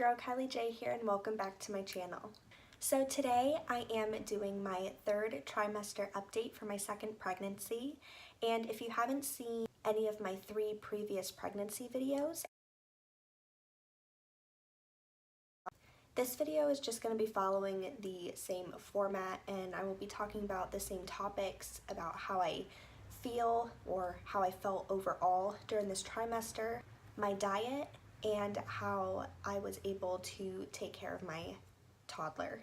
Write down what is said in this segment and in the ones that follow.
girl Kylie J here, and welcome back to my channel. So today I am doing my third trimester update for my second pregnancy, and if you haven't seen any of my 3 previous pregnancy videos, this video is just going to be following the same format, and I will be talking about the same topics about how I feel or how I felt overall during this trimester, my diet, and how I was able to take care of my toddler.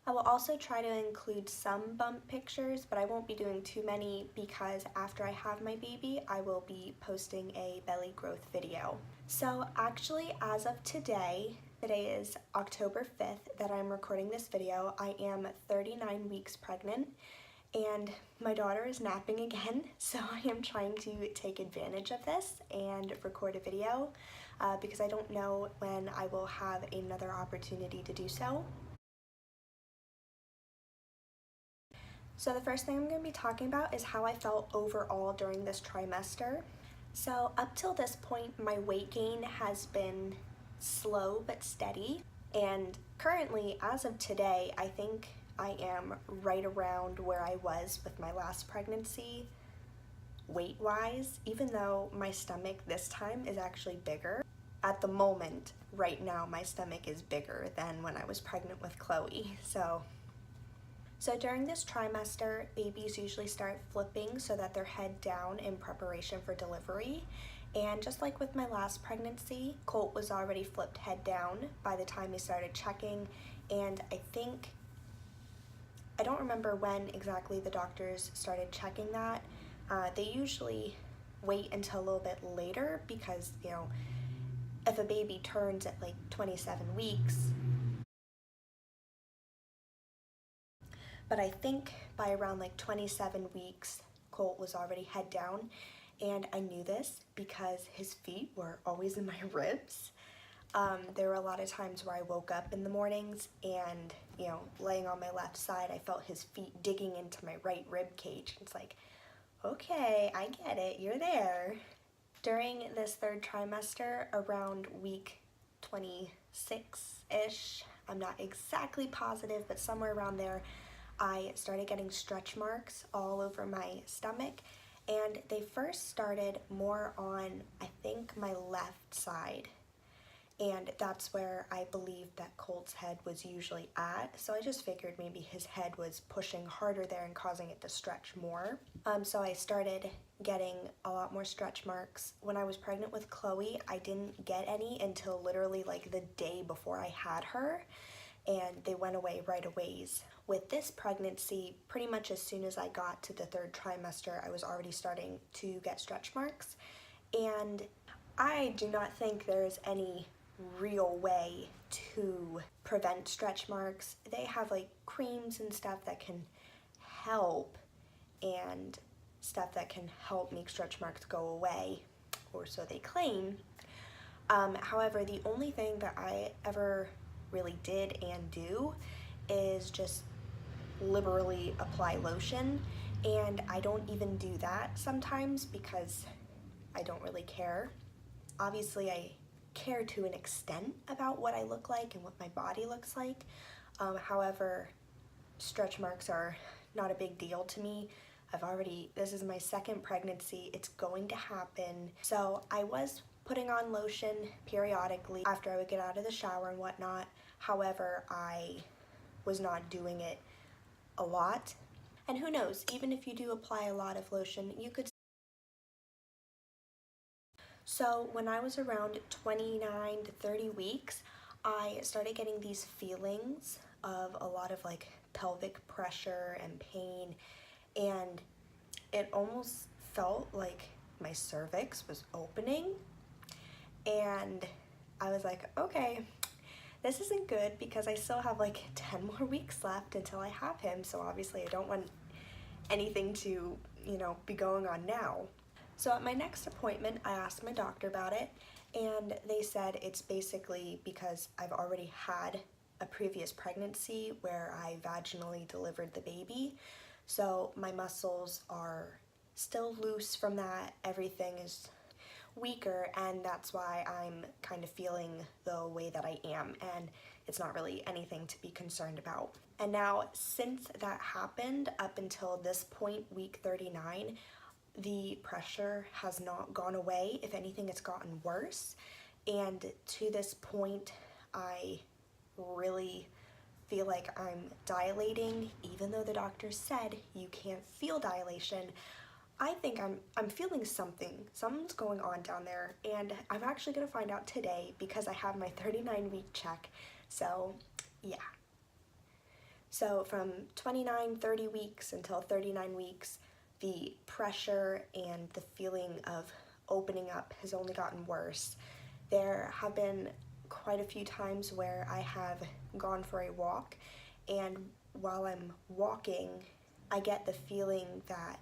I will also try to include some bump pictures, but I won't be doing too many because after I have my baby, I will be posting a belly growth video. So actually, as of today is October 5th that I'm recording this video. I am 39 weeks pregnant and my daughter is napping again, so I am trying to take advantage of this and record a video because I don't know when I will have another opportunity to do so. So the first thing I'm going to be talking about is how I felt overall during this trimester. So up till this point, my weight gain has been slow but steady, and currently, as of today, I think I am right around where I was with my last pregnancy, weight-wise, even though my stomach this time is actually bigger. At the moment, right now, my stomach is bigger than when I was pregnant with Chloe. So during this trimester, babies usually start flipping so that they're head down in preparation for delivery. And just like with my last pregnancy, Colt was already flipped head down by the time he started checking, and I don't remember when exactly the doctors started checking that. They usually wait until a little bit later because, you know, if a baby turns at like 27 weeks, but I think by around like 27 weeks, Colt was already head down, and I knew this because his feet were always in my ribs. There were a lot of times where I woke up in the mornings and, you know, laying on my left side, I felt his feet digging into my right rib cage. It's like, okay, I get it, you're there. During this third trimester, around week 26-ish, I'm not exactly positive, but somewhere around there, I started getting stretch marks all over my stomach, and they first started more on, I think, my left side. And that's where I believe that Colt's head was usually at. So I just figured maybe his head was pushing harder there and causing it to stretch more. So I started getting a lot more stretch marks. When I was pregnant with Chloe, I didn't get any until literally like the day before I had her, and they went away right away. With this pregnancy, pretty much as soon as I got to the third trimester, I was already starting to get stretch marks. And I do not think there's any real way to prevent stretch marks. They have like creams and stuff that can help, and stuff that can help make stretch marks go away, or so they claim. However, the only thing that I ever really did and do is just liberally apply lotion, and I don't even do that sometimes because I don't really care. Obviously, I care to an extent about what I look like and what my body looks like. However, stretch marks are not a big deal to me. This is my second pregnancy, it's going to happen. So I was putting on lotion periodically after I would get out of the shower and whatnot. However, I was not doing it a lot. And who knows, even if you do apply a lot of lotion, you could. So when I was around 29 to 30 weeks, I started getting these feelings of a lot of like pelvic pressure and pain, and it almost felt like my cervix was opening, and I was like, okay, this isn't good because I still have like 10 more weeks left until I have him, so obviously I don't want anything to, you know, be going on now. So at my next appointment, I asked my doctor about it, and they said it's basically because I've already had a previous pregnancy where I vaginally delivered the baby. So my muscles are still loose from that. Everything is weaker, and that's why I'm kind of feeling the way that I am, and it's not really anything to be concerned about. And now, since that happened up until this point, week 39, the pressure has not gone away. If anything, it's gotten worse. And to this point, I really feel like I'm dilating, even though the doctor said you can't feel dilation. I think I'm feeling something. Something's going on down there, and I'm actually gonna find out today because I have my 39-week check. So yeah. So from 29, 30 weeks until 39 weeks, the pressure and the feeling of opening up has only gotten worse. There have been quite a few times where I have gone for a walk, and while I'm walking, I get the feeling that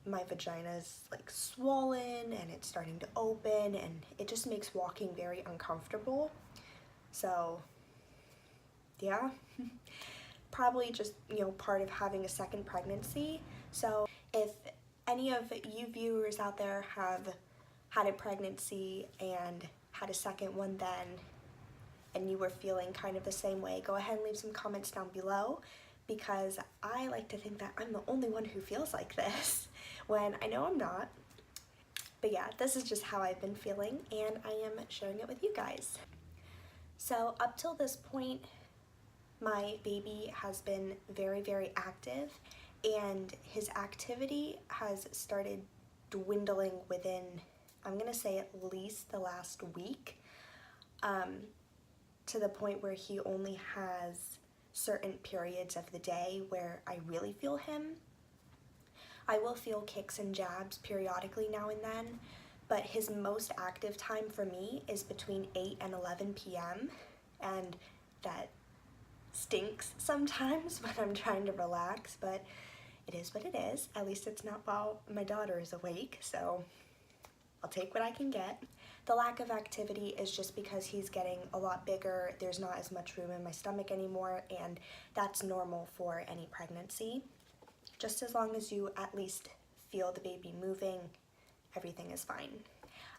my vagina is like swollen and it's starting to open, and it just makes walking very uncomfortable. So yeah, probably just, you know, part of having a second pregnancy. So if any of you viewers out there have had a pregnancy and had a second one then, and you were feeling kind of the same way, go ahead and leave some comments down below, because I like to think that I'm the only one who feels like this, when I know I'm not. But yeah, this is just how I've been feeling, and I am sharing it with you guys. So up till this point, my baby has been very, very active, and his activity has started dwindling within, I'm gonna say, at least the last week, to the point where he only has certain periods of the day where I really feel him. I will feel kicks and jabs periodically now and then, but his most active time for me is between 8 and 11 p.m. and that stinks sometimes when I'm trying to relax, but it is what it is. At least it's not while my daughter is awake, so I'll take what I can get. The lack of activity is just because he's getting a lot bigger. There's not as much room in my stomach anymore, and that's normal for any pregnancy. Just as long as you at least feel the baby moving, everything is fine.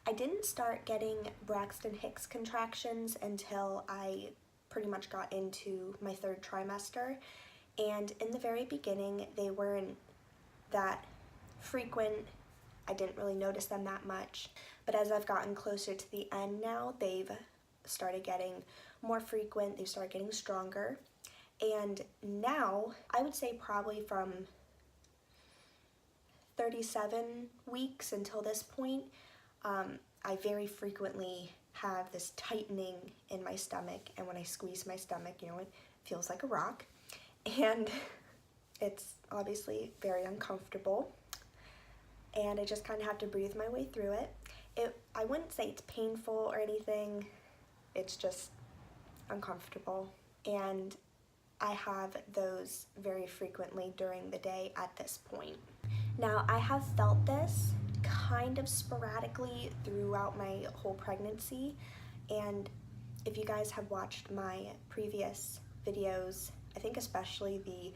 I didn't start getting Braxton hicks contractions until I pretty much got into my 3rd trimester, and in the very beginning they weren't that frequent. I didn't really notice them that much, but as I've gotten closer to the end now, they've started getting more frequent, they've started getting stronger, and now I would say probably from 37 weeks until this point, I very frequently have this tightening in my stomach, and when I squeeze my stomach, you know, it feels like a rock, and it's obviously very uncomfortable, and I just kind of have to breathe my way through it. I wouldn't say it's painful or anything, it's just uncomfortable, and I have those very frequently during the day at this point. Now, I have felt this kind of sporadically throughout my whole pregnancy, and if you guys have watched my previous videos, I think especially the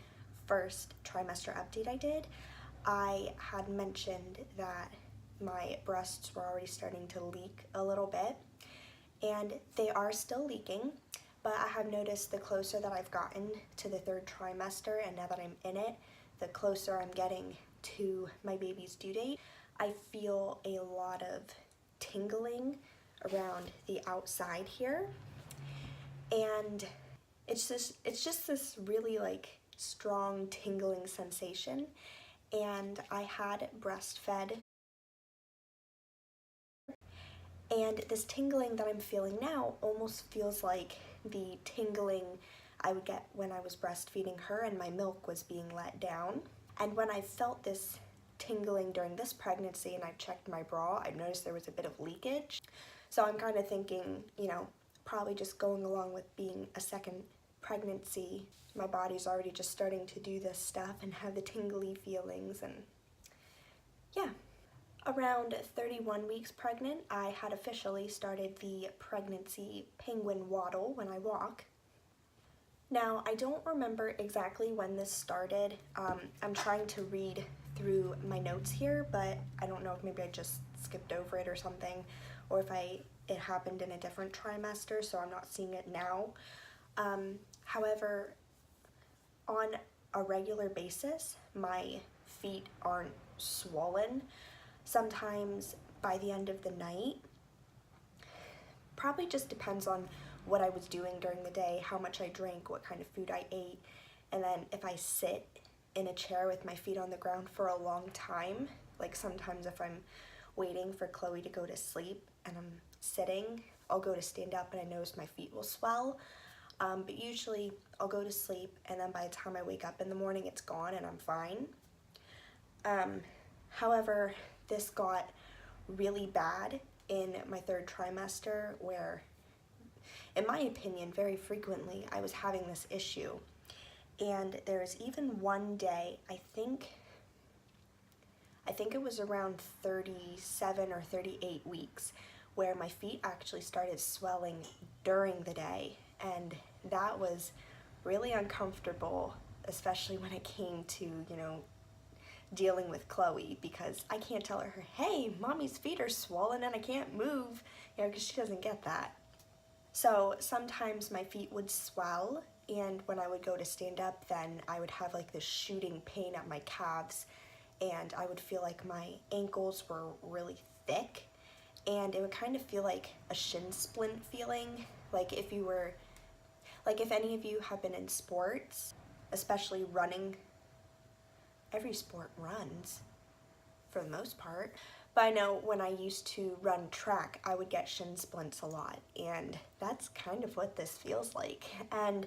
1st trimester update I did, I had mentioned that my breasts were already starting to leak a little bit, and they are still leaking, but I have noticed the closer that I've gotten to the 3rd trimester, and now that I'm in it, the closer I'm getting to my baby's due date, I feel a lot of tingling around the outside here, and it's just this really like strong tingling sensation. And I had breastfed, and this tingling that I'm feeling now almost feels like the tingling I would get when I was breastfeeding her and my milk was being let down. And when I felt this tingling during this pregnancy and I checked my bra, I noticed there was a bit of leakage. So I'm kind of thinking, you know, probably just going along with being a second pregnancy, my body's already just starting to do this stuff and have the tingly feelings, and yeah. Around 31 weeks pregnant, I had officially started the pregnancy penguin waddle when I walk. Now, I don't remember exactly when this started. I'm trying to read through my notes here, but I don't know if maybe I just skipped over it or something, or if it happened in a different trimester, so I'm not seeing it now. However, on a regular basis, my feet aren't swollen. Sometimes by the end of the night, probably just depends on what I was doing during the day, how much I drank, what kind of food I ate, and then if I sit in a chair with my feet on the ground for a long time, like sometimes if I'm waiting for Chloe to go to sleep and I'm sitting, I'll go to stand up and I notice my feet will swell, but usually I'll go to sleep and then by the time I wake up in the morning it's gone and I'm fine. However, this got really bad in my 3rd trimester where, in my opinion, very frequently I was having this issue. And there's even one day, I think it was around 37 or 38 weeks, where my feet actually started swelling during the day. And that was really uncomfortable, especially when it came to, dealing with Chloe, because I can't tell her, hey, mommy's feet are swollen and I can't move, because she doesn't get that. So sometimes my feet would swell, and when I would go to stand up, then I would have like this shooting pain at my calves, and I would feel like my ankles were really thick, and it would kind of feel like a shin splint feeling, like if any of you have been in sports, especially running. Every sport runs, for the most part. But I know when I used to run track, I would get shin splints a lot, and that's kind of what this feels like. And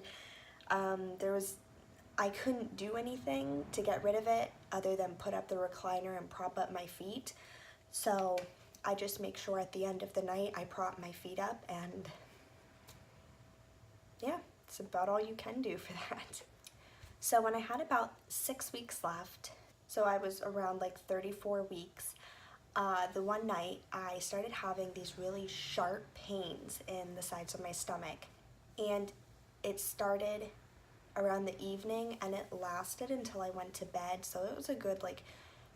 I couldn't do anything to get rid of it other than put up the recliner and prop up my feet. So I just make sure at the end of the night I prop my feet up, and yeah, it's about all you can do for that. So when I had about 6 weeks left, so I was around like 34 weeks, the one night I started having these really sharp pains in the sides of my stomach. And it started around the evening and it lasted until I went to bed. So it was a good like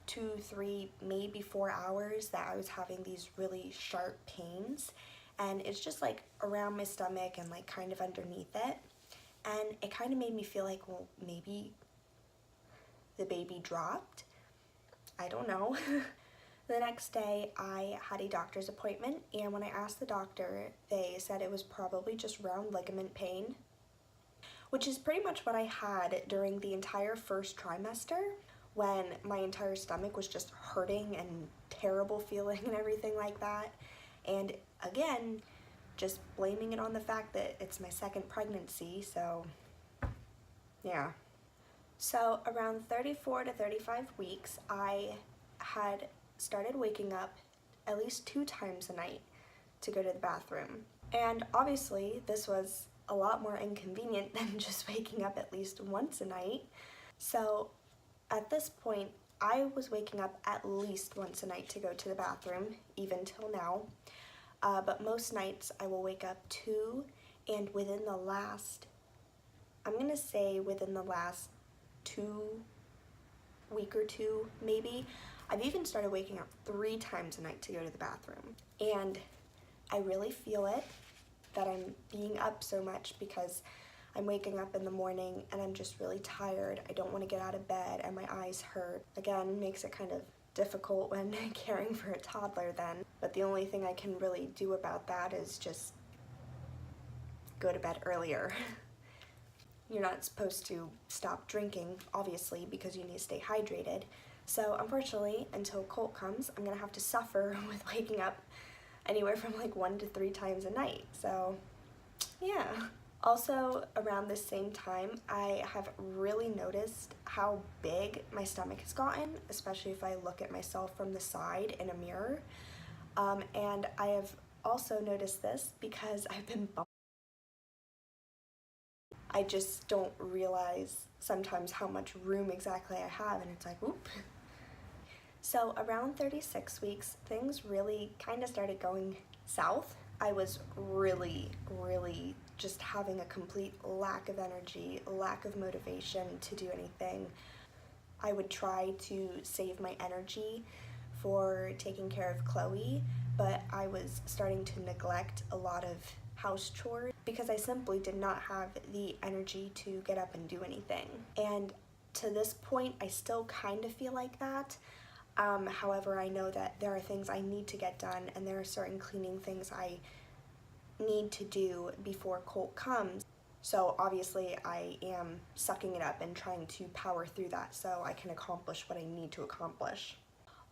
2, 3, maybe 4 hours that I was having these really sharp pains. And it's just like around my stomach and like kind of underneath it. And it kind of made me feel like, well, maybe the baby dropped. I don't know. The next day, I had a doctor's appointment, and when I asked the doctor, they said it was probably just round ligament pain, which is pretty much what I had during the entire 1st trimester, when my entire stomach was just hurting and terrible feeling and everything like that. And again, just blaming it on the fact that it's my 2nd pregnancy, so yeah. So around 34 to 35 weeks, I had started waking up at least 2 times a night to go to the bathroom. And obviously this was a lot more inconvenient than just waking up at least once a night. So at this point, I was waking up at least once a night to go to the bathroom, even till now. But most nights I will wake up 2, and within the last 2 week or 2 maybe, I've even started waking up 3 times a night to go to the bathroom. And I really feel it, that I'm being up so much because I'm waking up in the morning and I'm just really tired. I don't want to get out of bed and my eyes hurt. Again, makes it kind of difficult when caring for a toddler then. But the only thing I can really do about that is just go to bed earlier. You're not supposed to stop drinking, obviously, because you need to stay hydrated. So unfortunately, until Colt comes, I'm gonna have to suffer with waking up anywhere from like 1 to 3 times a night. So yeah. Also, around the same time, I have really noticed how big my stomach has gotten, especially if I look at myself from the side in a mirror. And I have also noticed this because I've been bumping. I just don't realize sometimes how much room exactly I have, and it's like, whoop. So around 36 weeks, things really kind of started going south. I was really just having a complete lack of energy, lack of motivation to do anything. I would try to save my energy for taking care of Chloe, but I was starting to neglect a lot of house chores because I simply did not have the energy to get up and do anything. And to this point, I still kind of feel like that. However, I know that there are things I need to get done, and there are certain cleaning things I need to do before Colt comes. So obviously I am sucking it up and trying to power through that so I can accomplish what I need to accomplish.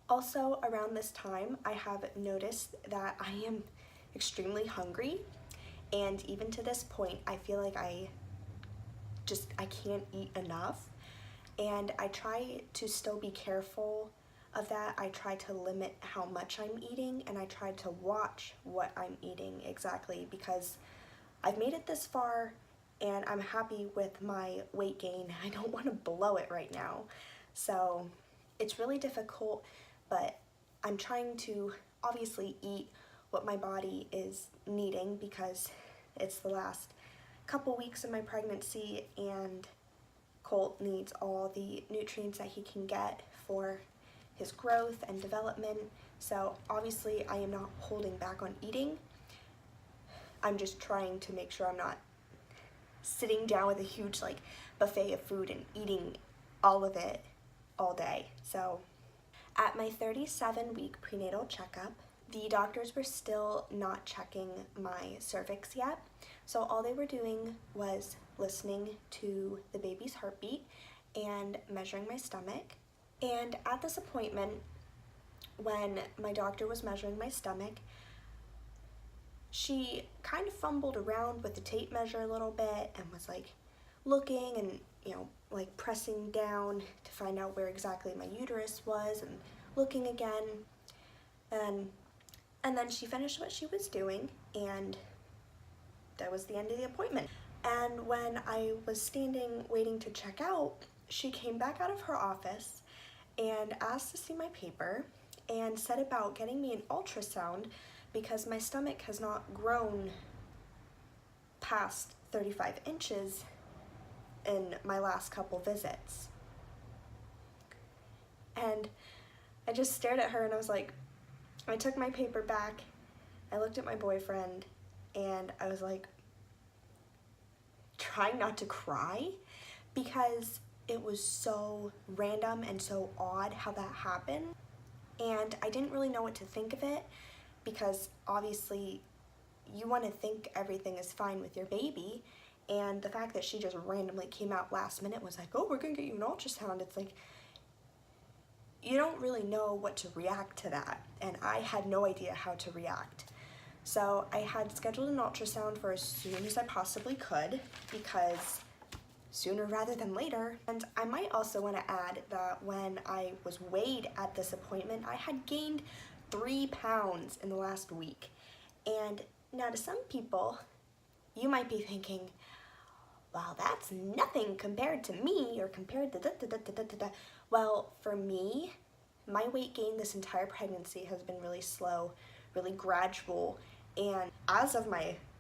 Also, around this time, I have noticed that I am extremely hungry, and even to this point, I feel like I can't eat enough, and I try to still be careful of that. I try to limit how much I'm eating, and I try to watch what I'm eating exactly, because I've made it this far and I'm happy with my weight gain. I don't want to blow it right now. So it's really difficult, but I'm trying to obviously eat what my body is needing because it's the last couple weeks of my pregnancy and Colt needs all the nutrients that he can get for his growth and development. So obviously I am not holding back on eating. I'm just trying to make sure I'm not sitting down with a huge buffet of food and eating all of it all day. So at my 37-week prenatal checkup, the doctors were still not checking my cervix yet. So all they were doing was listening to the baby's heartbeat and measuring my stomach. And at this appointment, when my doctor was measuring my stomach, she kind of fumbled around with the tape measure a little bit and was looking and pressing down to find out where exactly my uterus was and looking again. And then she finished what she was doing, and that was the end of the appointment. And when I was standing waiting to check out, she came back out of her office and asked to see my paper and said about getting me an ultrasound because my stomach has not grown past 35 inches in my last couple visits. And I just stared at her and I was like, I took my paper back, I looked at my boyfriend, and I was trying not to cry because it was so random and so odd how that happened. And I didn't really know what to think of it because obviously you want to think everything is fine with your baby, and the fact that she just randomly came out last minute was oh, we're gonna get you an ultrasound. It's you don't really know what to react to that, and I had no idea how to react. So I had scheduled an ultrasound for as soon as I possibly could because sooner rather than later. And I might also want to add that when I was weighed at this appointment, I had gained 3 pounds in the last week. And now to some people, you might be thinking, well, that's nothing compared to me or compared to da-da-da-da-da-da. Well, for me, my weight gain this entire pregnancy has been really slow, really gradual. And as of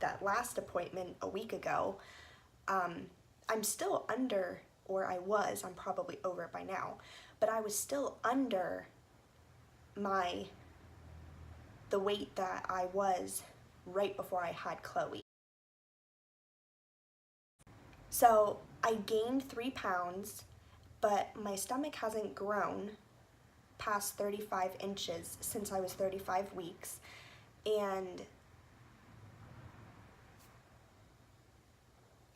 that last appointment a week ago, I'm still under, or I'm probably over it by now, but I was still under the weight that I was right before I had Chloe. So I gained 3 pounds, but my stomach hasn't grown past 35 inches since I was 35 weeks, and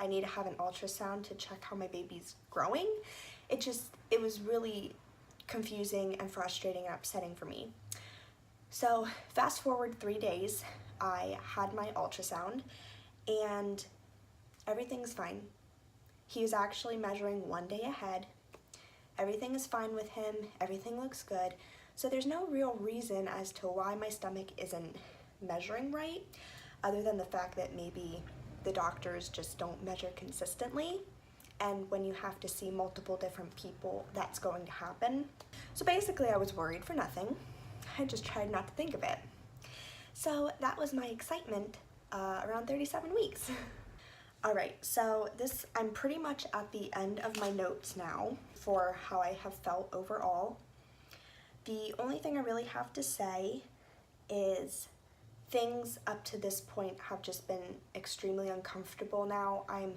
I need to have an ultrasound to check how my baby's growing. It was really confusing and frustrating and upsetting for me. So fast forward 3 days, I had my ultrasound and everything's fine. He was actually measuring 1 day ahead. Everything is fine with him, everything looks good. So there's no real reason as to why my stomach isn't measuring right, other than the fact that maybe the doctors just don't measure consistently, and when you have to see multiple different people, that's going to happen. So basically I was worried for nothing. I just tried not to think of it. So that was my excitement around 37 weeks. Alright, so I'm pretty much at the end of my notes now for how I have felt overall. The only thing I really have to say is things up to this point have just been extremely uncomfortable now. I'm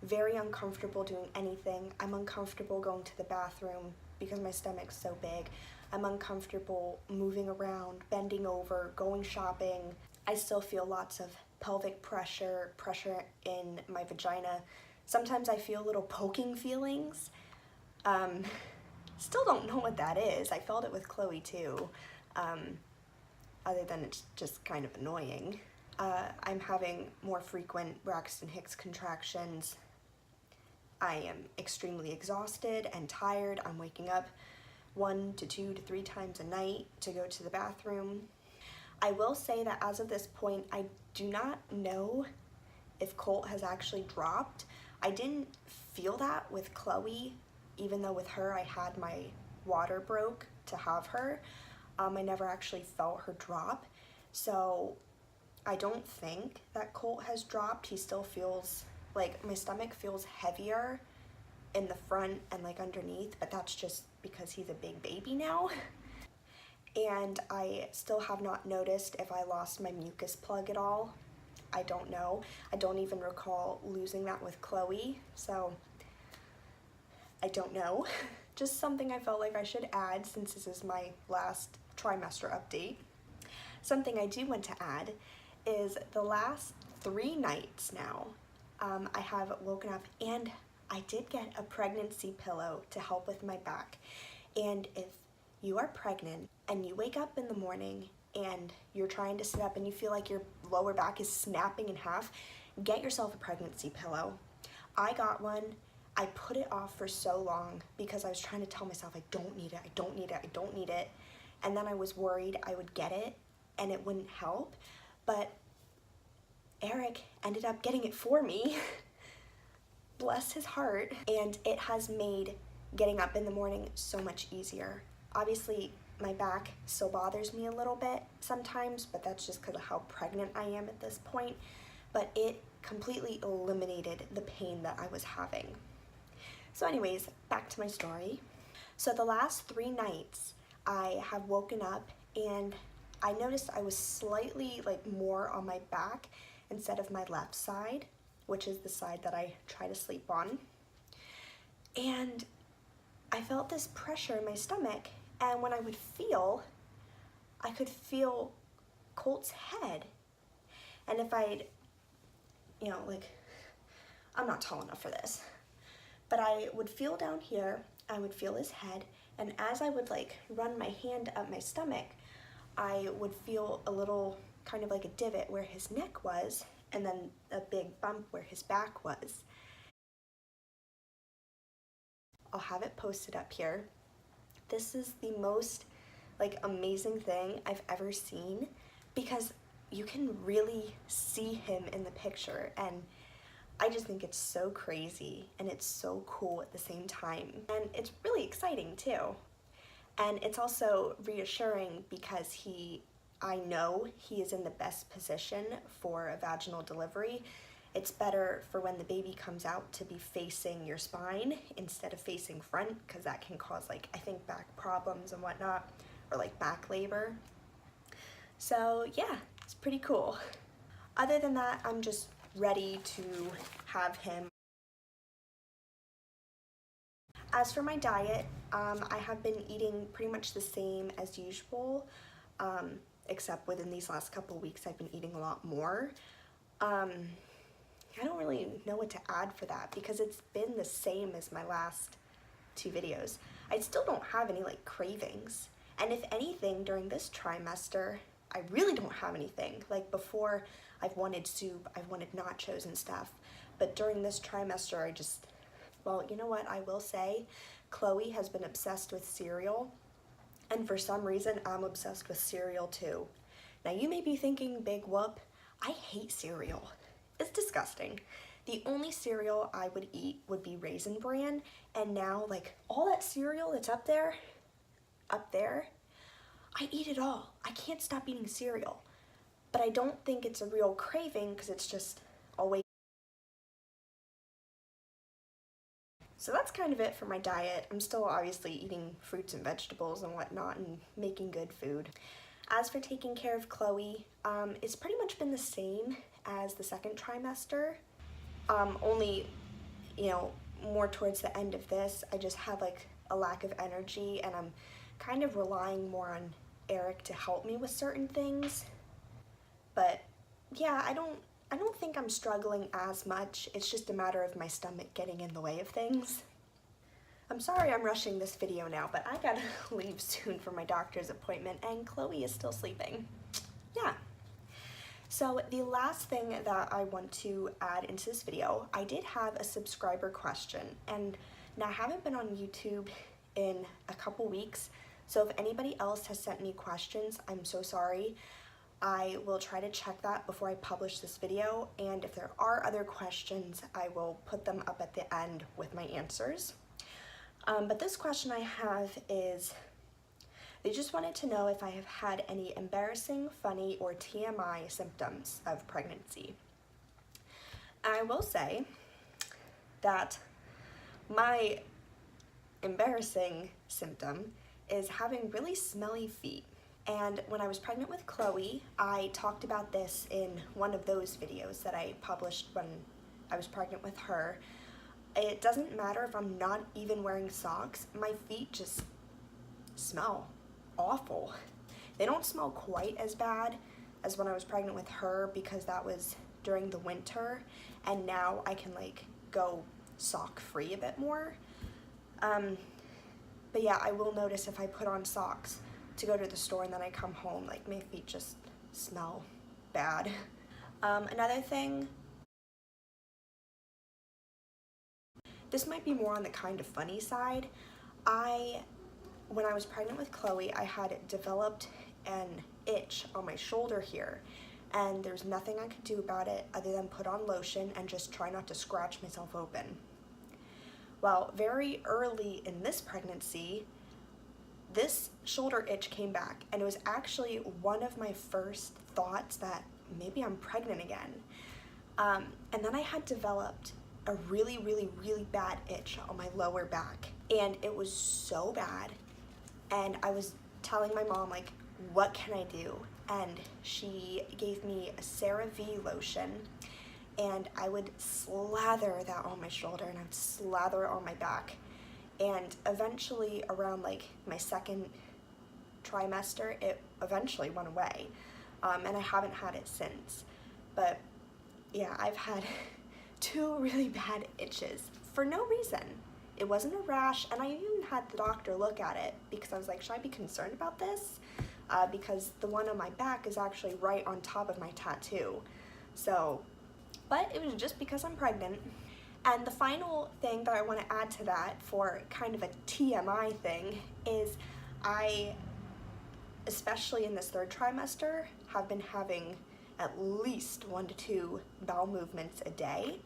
very uncomfortable doing anything. I'm uncomfortable going to the bathroom because my stomach's so big. I'm uncomfortable moving around, bending over, going shopping. I still feel lots of pelvic pressure in my vagina. Sometimes I feel little poking feelings. Still don't know what that is. I felt it with Chloe too, other than it's just kind of annoying. I'm having more frequent Braxton Hicks contractions. I am extremely exhausted and tired. I'm waking up 1 to 2 to 3 times a night to go to the bathroom. I will say that as of this point, I do not know if Colt has actually dropped. I didn't feel that with Chloe, even though with her I had my water broke to have her. I never actually felt her drop. So I don't think that Colt has dropped. He still feels like my stomach feels heavier in the front and like underneath, but that's just because he's a big baby now. And I still have not noticed if I lost my mucus plug at all. I don't know. I don't even recall losing that with Chloe, so I don't know. Just something I felt like I should add since this is my last trimester update. Something I do want to add is the last 3 nights now, I have woken up and I did get a pregnancy pillow to help with my back. And if you are pregnant and you wake up in the morning and you're trying to sit up and you feel like your lower back is snapping in half, get yourself a pregnancy pillow. I got one. I put it off for so long because I was trying to tell myself I don't need it, I don't need it, I don't need it. And then I was worried I would get it and it wouldn't help. But Eric ended up getting it for me. Bless his heart. And it has made getting up in the morning so much easier. Obviously, my back still bothers me a little bit sometimes, but that's just because of how pregnant I am at this point. But it completely eliminated the pain that I was having. So anyways, back to my story. So the last 3 nights, I have woken up and I noticed I was slightly like more on my back instead of my left side, which is the side that I try to sleep on. And I felt this pressure in my stomach, and when I would feel, I could feel Colt's head. And if I'd, like, I'm not tall enough for this, but I would feel down here, I would feel his head, and as I would like run my hand up my stomach, I would feel a little kind of like a divot where his neck was, and then a big bump where his back was. I'll have it posted up here. This is the most like amazing thing I've ever seen because you can really see him in the picture, and I just think it's so crazy and it's so cool at the same time. And it's really exciting too. And it's also reassuring because I know he is in the best position for a vaginal delivery. It's better for when the baby comes out to be facing your spine instead of facing front, because that can cause like, I think, back problems and whatnot, or like back labor. So yeah, it's pretty cool. Other than that, I'm just ready to have him. As for my diet, I have been eating pretty much the same as usual, except within these last couple weeks I've been eating a lot more. I don't really know what to add for that because it's been the same as my last 2 videos. I still don't have any like cravings. And if anything, during this trimester, I really don't have anything. Like before, I've wanted soup, I've wanted nachos and stuff. But during this trimester, well, you know what I will say? Chloe has been obsessed with cereal. And for some reason, I'm obsessed with cereal too. Now you may be thinking, big whoop, I hate cereal. It's disgusting. The only cereal I would eat would be Raisin Bran, and now like all that cereal that's up there, I eat it all. I can't stop eating cereal. But I don't think it's a real craving because it's just always So that's kind of it for my diet. I'm still obviously eating fruits and vegetables and whatnot and making good food. As for taking care of Chloe, it's pretty much been the same as the second trimester, only, you know, more towards the end of this, I just have like a lack of energy and I'm kind of relying more on Eric to help me with certain things. But yeah, I don't think I'm struggling as much. It's just a matter of my stomach getting in the way of things. I'm sorry I'm rushing this video now, but I gotta leave soon for my doctor's appointment and Chloe is still sleeping. Yeah. So the last thing that I want to add into this video, I did have a subscriber question, and now I haven't been on YouTube in a couple weeks, so if anybody else has sent me questions, I'm so sorry. I will try to check that before I publish this video, and if there are other questions, I will put them up at the end with my answers. But this question I have is, they just wanted to know if I have had any embarrassing, funny, or TMI symptoms of pregnancy. I will say that my embarrassing symptom is having really smelly feet. And when I was pregnant with Chloe, I talked about this in one of those videos that I published when I was pregnant with her. It doesn't matter if I'm not even wearing socks, my feet just smell awful. They don't smell quite as bad as when I was pregnant with her because that was during the winter, and now I can like go sock free a bit more. But yeah, I will notice if I put on socks to go to the store and then I come home, like my feet just smell bad. Another thing, this might be more on the kind of funny side. When I was pregnant with Chloe, I had developed an itch on my shoulder here, and there's nothing I could do about it other than put on lotion and just try not to scratch myself open. Well, very early in this pregnancy, this shoulder itch came back, and it was actually one of my first thoughts that maybe I'm pregnant again. And then I had developed a really, really, really bad itch on my lower back, and it was so bad. And I was telling my mom, like, what can I do? And she gave me a CeraVe lotion, and I would slather that on my shoulder and I'd slather it on my back. And eventually, around like my second trimester, it eventually went away. And I haven't had it since. But yeah, I've had 2 really bad itches for no reason. It wasn't a rash, and I even had the doctor look at it because I was like, should I be concerned about this? Because the one on my back is actually right on top of my tattoo. So, but it was just because I'm pregnant. And the final thing that I want to add to that for kind of a TMI thing is I, especially in this 3rd trimester, have been having at least 1 to 2 bowel movements a day.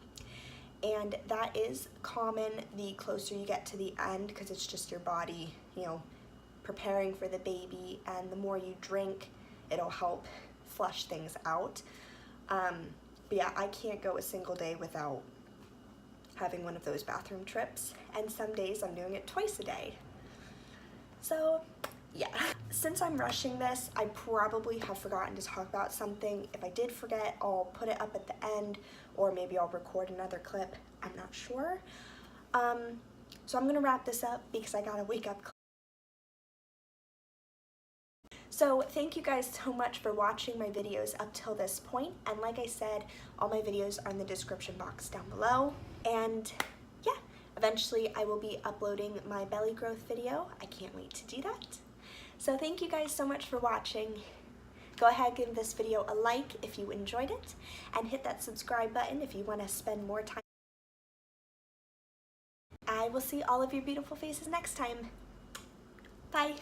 And that is common the closer you get to the end because it's just your body, you know, preparing for the baby, and the more you drink, it'll help flush things out. But yeah, I can't go a single day without having one of those bathroom trips, and some days I'm doing it twice a day. So yeah, since I'm rushing this, I probably have forgotten to talk about something. If I did forget, I'll put it up at the end, or maybe I'll record another clip. I'm not sure. So I'm gonna wrap this up because I gotta wake up. So thank you guys so much for watching my videos up till this point, and like I said, all my videos are in the description box down below. And yeah, eventually I will be uploading my belly growth video. I can't wait to do that. So thank you guys so much for watching. Go ahead, give this video a like if you enjoyed it, and hit that subscribe button if you want to spend more time. I will see all of your beautiful faces next time. Bye.